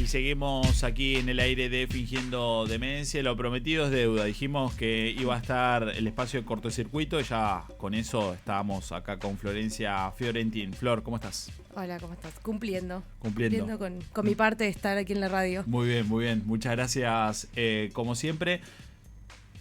y seguimos aquí en el aire de Fingiendo Demencia. Lo prometido es deuda. Dijimos que iba a estar el espacio de cortocircuito y ya con eso estábamos acá con Florencia Fiorentín. Flor, ¿cómo estás? Hola, ¿cómo estás? Cumpliendo Cumpliendo con mi parte de estar aquí en la radio. Muy bien, muy bien. Muchas gracias, como siempre.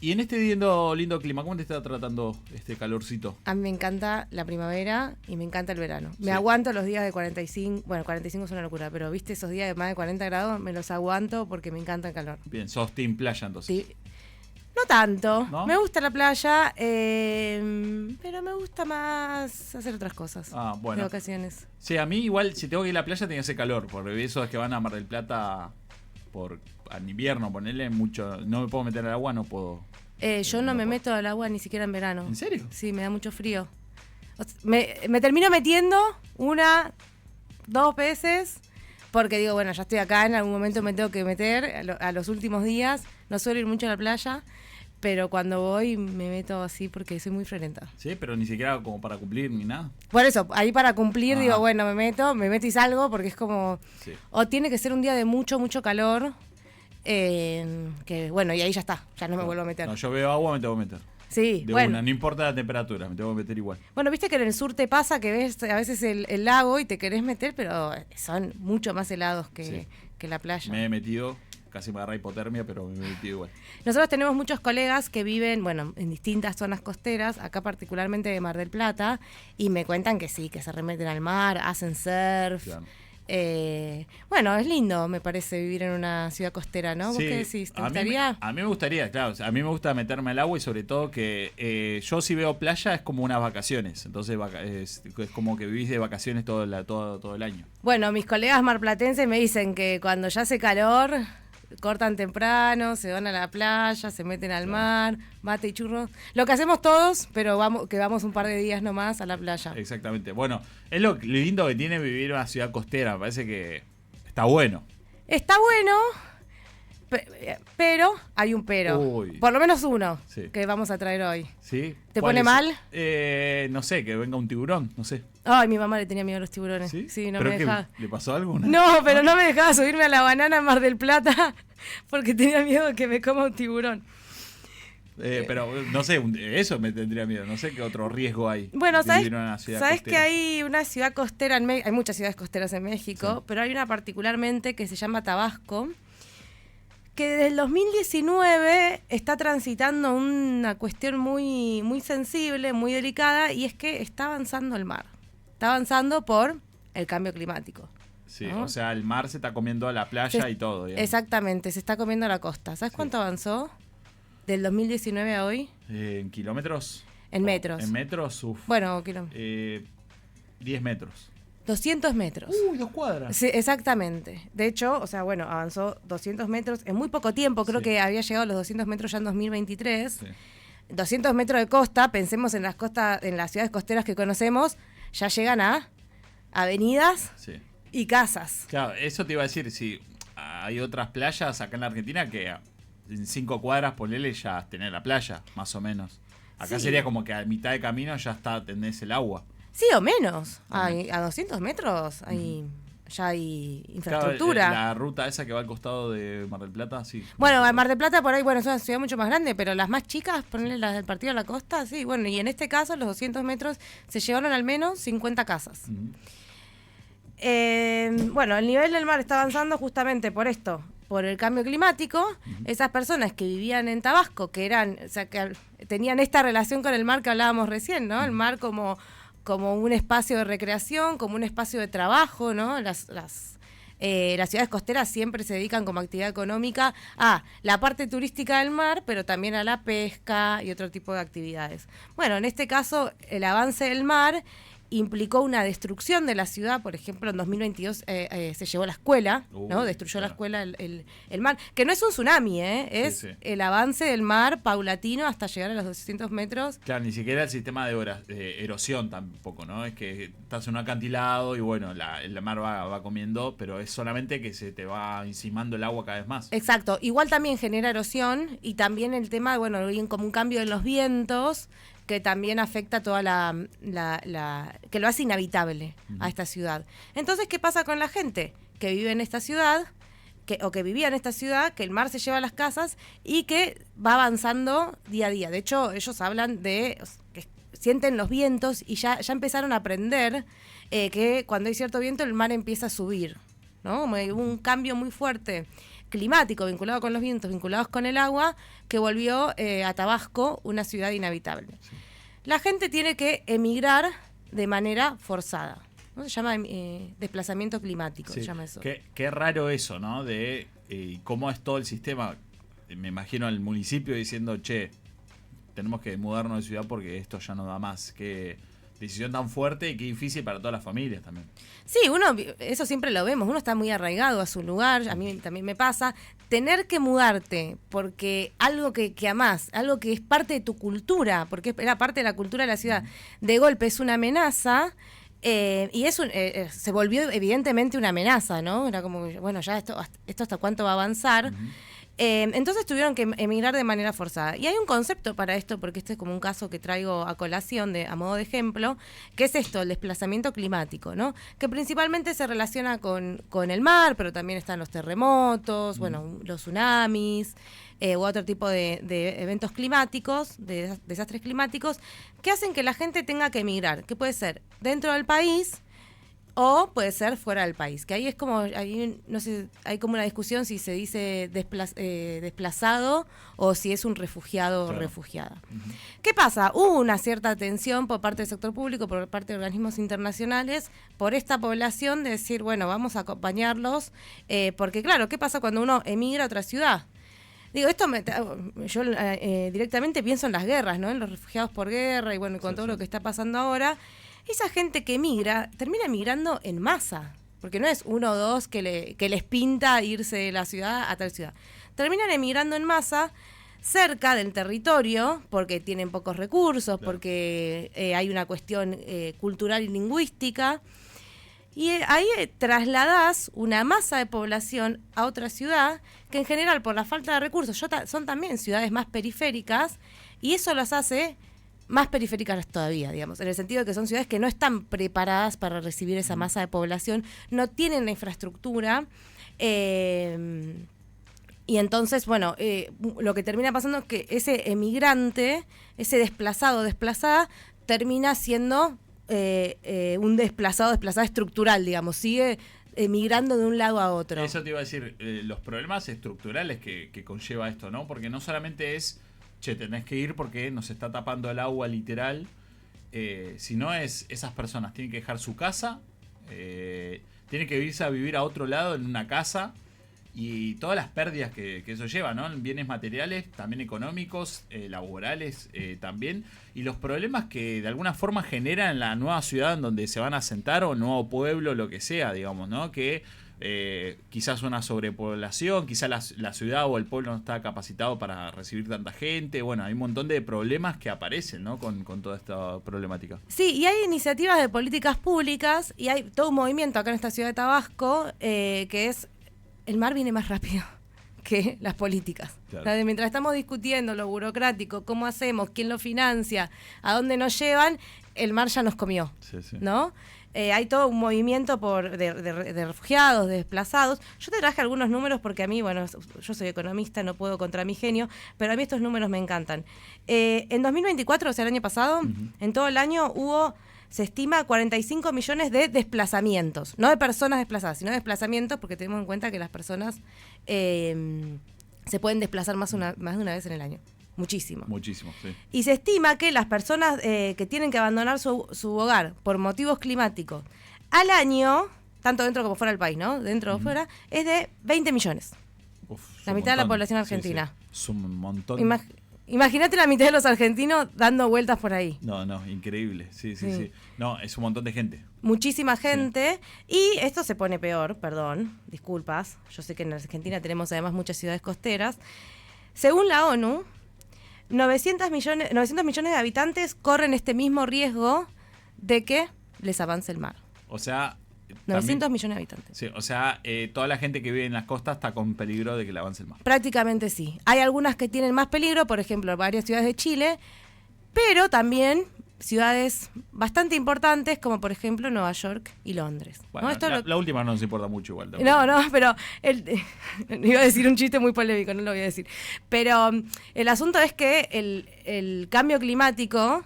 Y en este lindo clima, ¿cómo te está tratando este calorcito? A mí me encanta la primavera y me encanta el verano. Sí. Me aguanto los días de 45, bueno, 45 es una locura, pero viste esos días de más de 40 grados, me los aguanto porque me encanta el calor. Bien, sos team playa entonces. Sí. No tanto, ¿No? Me gusta la playa, pero me gusta más hacer otras cosas. Ah, bueno. De vacaciones. Sí, a mí igual, si tengo que ir a la playa, tiene que hacer calor, porque eso es que van a Mar del Plata en invierno, ponerle mucho, no me puedo meter al agua, no puedo. Yo no me meto al agua ni siquiera en verano. ¿En serio? Sí, me da mucho frío. O sea, me termino metiendo 1, 2 veces, porque digo, bueno, ya estoy acá, en algún momento me tengo que meter, a los últimos días, no suelo ir mucho a la playa, pero cuando voy me meto así porque soy muy friolenta. Sí, pero ni siquiera como para cumplir ni nada. Por eso, ahí para cumplir digo, bueno, me meto y salgo, porque es como, sí. O tiene que ser un día de mucho calor, que bueno, y ahí ya está, ya no me vuelvo a meter. No, yo veo agua, me tengo que meter. Sí, de bueno. Una, no importa la temperatura, me tengo que meter igual. Bueno, viste que en el sur te pasa que ves a veces el lago y te querés meter, pero son mucho más helados que la playa. Me he metido, casi me agarra hipotermia, pero me he metido igual. Nosotros tenemos muchos colegas que viven, bueno, en distintas zonas costeras, acá particularmente de Mar del Plata, y me cuentan que sí, que se remeten al mar, hacen surf. Claro. Bueno, es lindo, me parece, vivir en una ciudad costera, ¿no? ¿Vos qué decís? ¿Te gustaría? A mí me gustaría, claro. A mí me gusta meterme al agua y sobre todo que yo si veo playa es como unas vacaciones. Entonces es como que vivís de vacaciones todo el año. Bueno, mis colegas marplatenses me dicen que cuando ya hace calor, cortan temprano, se van a la playa, se meten al mar, mate y churros. Lo que hacemos todos, pero vamos un par de días nomás a la playa. Exactamente. Bueno, es lo lindo que tiene vivir en una ciudad costera. Me parece que está bueno. Está bueno, pero hay un pero. Uy. Por lo menos uno Sí. que vamos a traer hoy. ¿Sí? ¿Te pone mal? No sé, que venga un tiburón, no sé. Ay, mi mamá le tenía miedo a los tiburones. ¿Sí? No ¿Pero me dejaba. ¿Le pasó algo? No, pero no me dejaba subirme a la banana en Mar del Plata porque tenía miedo de que me coma un tiburón. Pero no sé, eso me tendría miedo. No sé qué otro riesgo hay. Bueno, ¿sabes que hay una ciudad costera en México? Hay muchas ciudades costeras en México, Sí. pero hay una particularmente que se llama Tabasco, que desde el 2019 está transitando una cuestión muy, muy sensible, muy delicada, y es que está avanzando el mar. Está avanzando por el cambio climático. Sí, ¿no? o sea, el mar se está comiendo a la playa y todo. Digamos. Exactamente, se está comiendo la costa. ¿Sabes cuánto avanzó? Del 2019 a hoy. ¿En kilómetros? En metros. ¿En metros? Uf. Bueno, kilómetros. 10 metros. 200 metros. Uy, 2 cuadras. Sí, exactamente. De hecho, o sea, bueno, avanzó 200 metros en muy poco tiempo. Creo que había llegado a los 200 metros ya en 2023. Sí. 200 metros de costa, pensemos en las costas, en las ciudades costeras que conocemos, ya llegan a avenidas y casas. Claro, eso te iba a decir, si hay otras playas acá en la Argentina que en 5 cuadras, ponele, ya tenés la playa, más o menos. Acá sería como que a mitad de camino ya tenés el agua. Sí, o menos. A 200 metros ya hay infraestructura. Claro, la ruta esa que va al costado de Mar del Plata, sí. Bueno, Mar del Plata por ahí, bueno, es una ciudad mucho más grande, pero las más chicas, ponerle las del Partido de la Costa, sí, bueno, y en este caso los 200 metros se llevaron al menos 50 casas. Bueno, el nivel del mar está avanzando justamente por esto, por el cambio climático. Esas personas que vivían en Tabasco, que tenían esta relación con el mar que hablábamos recién, ¿no? El mar como un espacio de recreación, como un espacio de trabajo, ¿no? Las ciudades costeras siempre se dedican como actividad económica a la parte turística del mar, pero también a la pesca y otro tipo de actividades. Bueno, en este caso, el avance del mar implicó una destrucción de la ciudad. Por ejemplo, en 2022 se llevó la escuela, ¿no? Destruyó la escuela el mar, que no es un tsunami, es el avance del mar paulatino hasta llegar a los 200 metros. Claro, ni siquiera el sistema de erosión tampoco, ¿no? Es que estás en un acantilado y bueno, el mar va comiendo, pero es solamente que se te va encimando el agua cada vez más. Exacto, igual también genera erosión y también el tema, bueno, bien como un cambio en los vientos, que también afecta toda que lo hace inhabitable a esta ciudad. Entonces, ¿qué pasa con la gente que vive en esta ciudad? que vivía en esta ciudad, que el mar se lleva a las casas y que va avanzando día a día. De hecho, ellos hablan de que sienten los vientos y ya empezaron a aprender que cuando hay cierto viento el mar empieza a subir, ¿no? Como hubo un cambio muy fuerte climático vinculado con los vientos, vinculados con el agua, que volvió a Tabasco una ciudad inhabitable. Sí. La gente tiene que emigrar de manera forzada, ¿no? Se llama desplazamiento climático, sí. Se llama eso. Qué raro eso, ¿no? De cómo es todo el sistema. Me imagino el municipio diciendo, che, tenemos que mudarnos de ciudad porque esto ya no da más. Qué decisión tan fuerte y qué difícil para todas las familias también. Sí, eso siempre lo vemos, uno está muy arraigado a su lugar, a mí también me pasa, tener que mudarte porque algo que amás, algo que es parte de tu cultura, porque era parte de la cultura de la ciudad, de golpe es una amenaza. Y se volvió evidentemente una amenaza, ¿no? Era como, bueno, ya esto hasta cuánto va a avanzar. Uh-huh. Entonces tuvieron que emigrar de manera forzada. Y hay un concepto para esto, porque este es como un caso que traigo a colación a modo de ejemplo, que es esto, el desplazamiento climático, ¿no? Que principalmente se relaciona con el mar, pero también están los terremotos, bueno, los tsunamis, u otro tipo de eventos climáticos, de desastres climáticos, que hacen que la gente tenga que emigrar, que puede ser dentro del país o puede ser fuera del país, que ahí es como, no sé, hay como una discusión si se dice desplazado o si es un refugiado o refugiada. Uh-huh. ¿Qué pasa? Hubo una cierta atención por parte del sector público, por parte de organismos internacionales, por esta población de decir, bueno, vamos a acompañarlos, porque claro, ¿qué pasa cuando uno emigra a otra ciudad? Digo, yo directamente pienso en las guerras, ¿no? En los refugiados por guerra y bueno, con todo lo que está pasando ahora. Esa gente que emigra, termina emigrando en masa, porque no es uno o dos que les pinta irse de la ciudad a tal ciudad. Terminan emigrando en masa cerca del territorio, porque tienen pocos recursos, claro, porque hay una cuestión cultural y lingüística. Y ahí trasladás una masa de población a otra ciudad que en general por la falta de recursos son también ciudades más periféricas y eso los hace más periféricas todavía, digamos, en el sentido de que son ciudades que no están preparadas para recibir esa masa de población, no tienen la infraestructura y entonces, bueno, lo que termina pasando es que ese emigrante, ese desplazada, termina siendo un desplazada estructural, digamos, sigue migrando de un lado a otro. Eso te iba a decir, los problemas estructurales que conlleva esto, ¿no? Porque no solamente es, che, tenés que ir porque nos está tapando el agua literal, sino es, esas personas tienen que dejar su casa, tienen que irse a vivir a otro lado en una casa, y todas las pérdidas que eso lleva, ¿no? Bienes materiales, también económicos, laborales también, y los problemas que de alguna forma generan en la nueva ciudad en donde se van a asentar, o nuevo pueblo, lo que sea, digamos, ¿no? Que quizás una sobrepoblación, quizás la ciudad o el pueblo no está capacitado para recibir tanta gente. Bueno, hay un montón de problemas que aparecen, ¿no? Con toda esta problemática. Sí, y hay iniciativas de políticas públicas y hay todo un movimiento acá en esta ciudad de Tabasco que es el mar viene más rápido que las políticas. Claro. O sea, mientras estamos discutiendo lo burocrático, cómo hacemos, quién lo financia, a dónde nos llevan, el mar ya nos comió, sí. ¿No? Hay todo un movimiento de refugiados, de desplazados. Yo te traje algunos números porque a mí, bueno, yo soy economista, no puedo contra mi genio, pero a mí estos números me encantan. En 2024, o sea, el año pasado, en todo el año se estima 45 millones de desplazamientos, no de personas desplazadas, sino de desplazamientos, porque tenemos en cuenta que las personas se pueden desplazar más de una vez en el año. Muchísimo, sí. Y se estima que las personas que tienen que abandonar su hogar por motivos climáticos al año, tanto dentro como fuera del país, ¿no? Dentro o fuera, es de 20 millones. La mitad de la población argentina. Sí. Es un montón. Imagínate la mitad de los argentinos dando vueltas por ahí. No, increíble. Sí. No, es un montón de gente. Muchísima gente. Sí. Y esto se pone peor, perdón, disculpas. Yo sé que en Argentina tenemos además muchas ciudades costeras. Según la ONU, 900 millones de habitantes corren este mismo riesgo de que les avance el mar. O sea... 900 millones de habitantes. Sí, o sea, toda la gente que vive en las costas está con peligro de que le avance el mar. Prácticamente sí. Hay algunas que tienen más peligro, por ejemplo, varias ciudades de Chile, pero también ciudades bastante importantes, como por ejemplo Nueva York y Londres. Bueno, ¿no? la última no nos importa mucho igual. No, pero iba a decir un chiste muy polémico, no lo voy a decir. Pero el asunto es que el cambio climático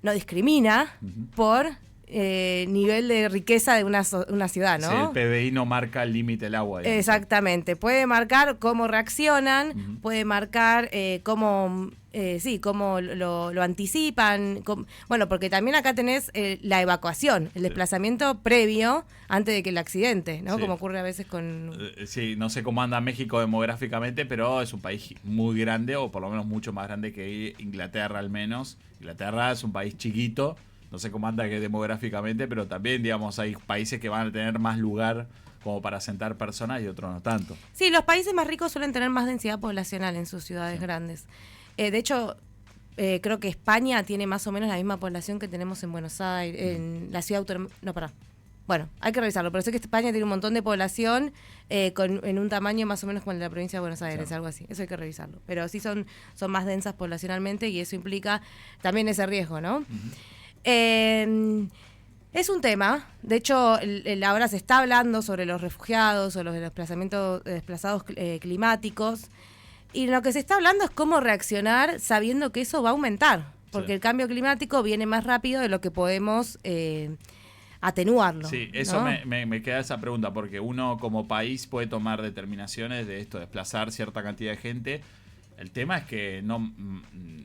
no discrimina por nivel de riqueza de una ciudad, ¿no? Sí, el PBI no marca el límite del agua. Digamos. Exactamente. Puede marcar cómo reaccionan, puede marcar cómo lo anticipan. Bueno, porque también acá tenés la evacuación, el desplazamiento previo antes de que el accidente, ¿no? Sí. Como ocurre a veces con... Sí, no sé cómo anda México demográficamente, pero es un país muy grande, o por lo menos mucho más grande que Inglaterra al menos. Inglaterra es un país chiquito. No sé cómo anda demográficamente, pero también, digamos, hay países que van a tener más lugar como para asentar personas y otros no tanto. Sí, los países más ricos suelen tener más densidad poblacional en sus ciudades grandes. De hecho, creo que España tiene más o menos la misma población que tenemos en Buenos Aires, en la ciudad autónoma. No, pará. Bueno, hay que revisarlo, pero sé que España tiene un montón de población en un tamaño más o menos como el de la provincia de Buenos Aires, algo así. Eso hay que revisarlo. Pero sí son más densas poblacionalmente y eso implica también ese riesgo, ¿no? Es un tema, de hecho ahora se está hablando sobre los refugiados o los desplazados climáticos, y lo que se está hablando es cómo reaccionar sabiendo que eso va a aumentar, porque el cambio climático viene más rápido de lo que podemos atenuarlo. Sí, eso ¿no? me queda esa pregunta, porque uno como país puede tomar determinaciones de esto, desplazar cierta cantidad de gente. El tema es que no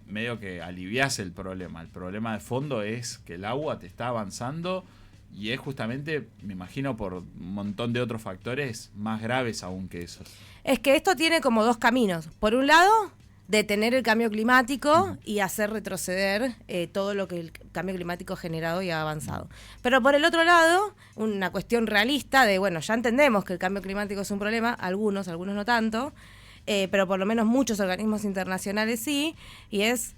medio que aliviase el problema. El problema de fondo es que el agua te está avanzando y es justamente, me imagino, por un montón de otros factores más graves aún que esos. Es que esto tiene como dos caminos. Por un lado, detener el cambio climático y hacer retroceder todo lo que el cambio climático ha generado y ha avanzado. Pero por el otro lado, una cuestión realista de, bueno, ya entendemos que el cambio climático es un problema, algunos no tanto, pero por lo menos muchos organismos internacionales sí, y es,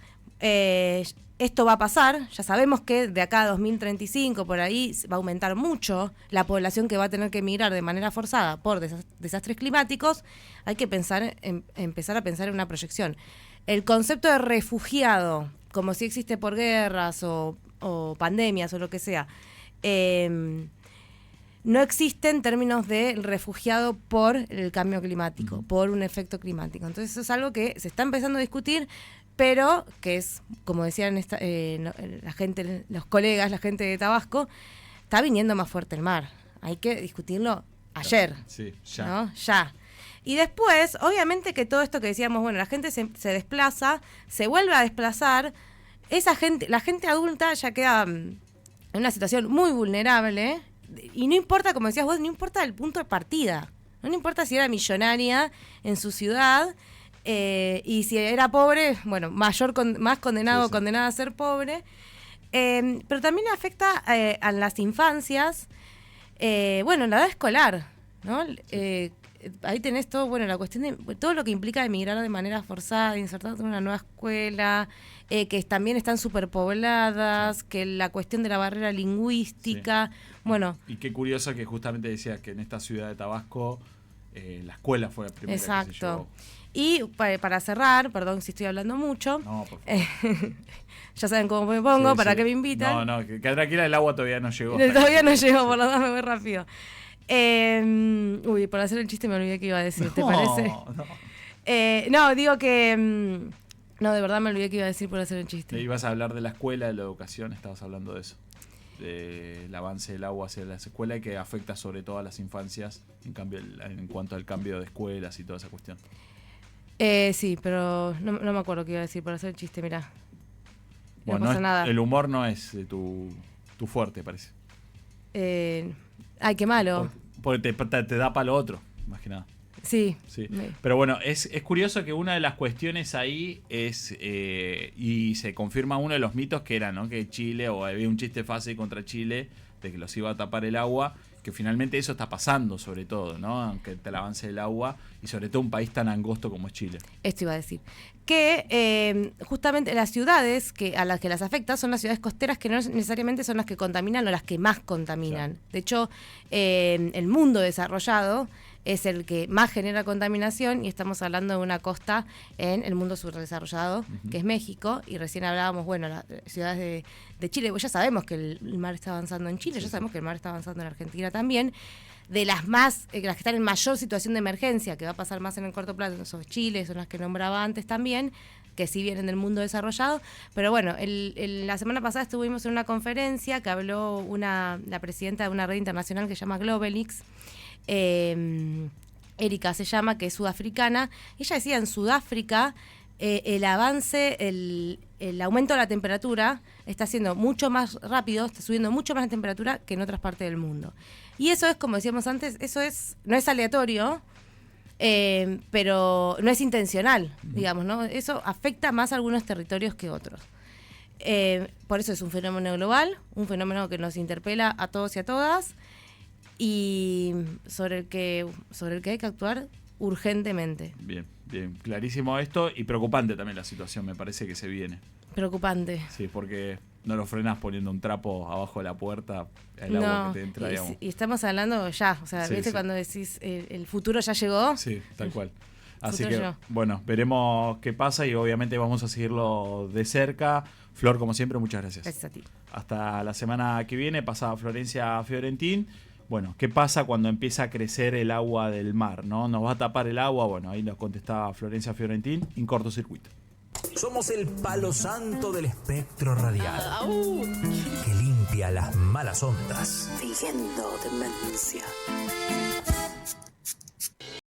esto va a pasar, ya sabemos que de acá a 2035 por ahí va a aumentar mucho la población que va a tener que emigrar de manera forzada por desastres climáticos. Hay que empezar a pensar en una proyección. El concepto de refugiado, como si existe por guerras o pandemias o lo que sea, no existe en términos de refugiado por el cambio climático, por un efecto climático. Entonces eso es algo que se está empezando a discutir, pero que es, como decían la gente, los colegas, la gente de Tabasco, está viniendo más fuerte el mar. Hay que discutirlo ayer. Sí, ya. ¿No? Ya. Y después, obviamente que todo esto que decíamos, bueno, la gente se desplaza, se vuelve a desplazar, esa gente, la gente adulta ya queda en una situación muy vulnerable. Y no importa, como decías vos, no importa el punto de partida. No importa si era millonaria en su ciudad y si era pobre, bueno, más condenado o condenada a ser pobre. Pero también afecta a las infancias, en la edad escolar, ¿no? Ahí tenés todo, la cuestión de todo lo que implica emigrar de manera forzada, insertarte en una nueva escuela, que también están superpobladas, que la cuestión de la barrera lingüística, Y qué curioso que justamente decías que en esta ciudad de Tabasco la escuela fue la primera que se llevó. Y para cerrar, perdón si estoy hablando mucho, no, por favor. ya saben cómo me pongo, para qué me invitan. No, que tranquila, el agua todavía no llegó. Todavía no llegó, por lo tanto me voy rápido. Por hacer el chiste me olvidé que iba a decir, ¿te parece? Digo que... de verdad me olvidé que iba a decir por hacer el chiste. Ibas a hablar de la escuela, de la educación, estabas hablando de eso. Del avance del agua hacia las escuelas y que afecta sobre todo a las infancias en cuanto al cambio de escuelas y toda esa cuestión. Sí, pero no me acuerdo qué iba a decir por hacer el chiste, mirá. Bueno, no pasa nada. El humor no es tu fuerte, parece. Ay, qué malo. Porque te da para lo otro, más que nada. Sí. Pero bueno, es curioso que una de las cuestiones ahí es, y se confirma uno de los mitos que era, ¿no? Que Chile, o había un chiste fácil contra Chile, de que los iba a tapar el agua, que finalmente eso está pasando sobre todo, ¿no? Aunque te avance el agua, y sobre todo un país tan angosto como es Chile. Esto iba a decir. Que justamente las ciudades a las que las afecta son las ciudades costeras, que no necesariamente son las que contaminan o las que más contaminan. Claro. De hecho, el mundo desarrollado es el que más genera contaminación y estamos hablando de una costa en el mundo subdesarrollado, que es México, y recién hablábamos, bueno, las ciudades de Chile, pues ya sabemos que el mar está avanzando en Chile, ya sabemos que el mar está avanzando en Argentina también. De las que están en mayor situación de emergencia, que va a pasar más en el corto plazo, son Chile, son las que nombraba antes también, que sí vienen del mundo desarrollado. Pero bueno, la semana pasada estuvimos en una conferencia que habló la presidenta de una red internacional que se llama Globalix, Erika se llama, que es sudafricana. Ella decía, en Sudáfrica el avance, el aumento de la temperatura está siendo mucho más rápido, está subiendo mucho más la temperatura que en otras partes del mundo. Y eso es, como decíamos antes, no es aleatorio, pero no es intencional, digamos, ¿no? Eso afecta más a algunos territorios que otros. Por eso es un fenómeno global, un fenómeno que nos interpela a todos y a todas, y sobre el que hay que actuar urgentemente. Bien, clarísimo esto, y preocupante también la situación, me parece que se viene. Preocupante. Sí, porque no lo frenás poniendo un trapo abajo de la puerta, el agua que te entra, digamos. Y estamos hablando ya, o sea, ¿viste cuando decís el futuro ya llegó? Sí, tal cual. Así que, bueno, veremos qué pasa y obviamente vamos a seguirlo de cerca. Flor, como siempre, muchas gracias. Gracias a ti. Hasta la semana que viene, pasa Florencia Fiorentín. Bueno, ¿qué pasa cuando empieza a crecer el agua del mar, no? ¿Nos va a tapar el agua? Bueno, ahí nos contestaba Florencia Fiorentín en cortocircuito. Somos el palo santo del espectro radial, que limpia las malas ondas. Fingiendo demencia.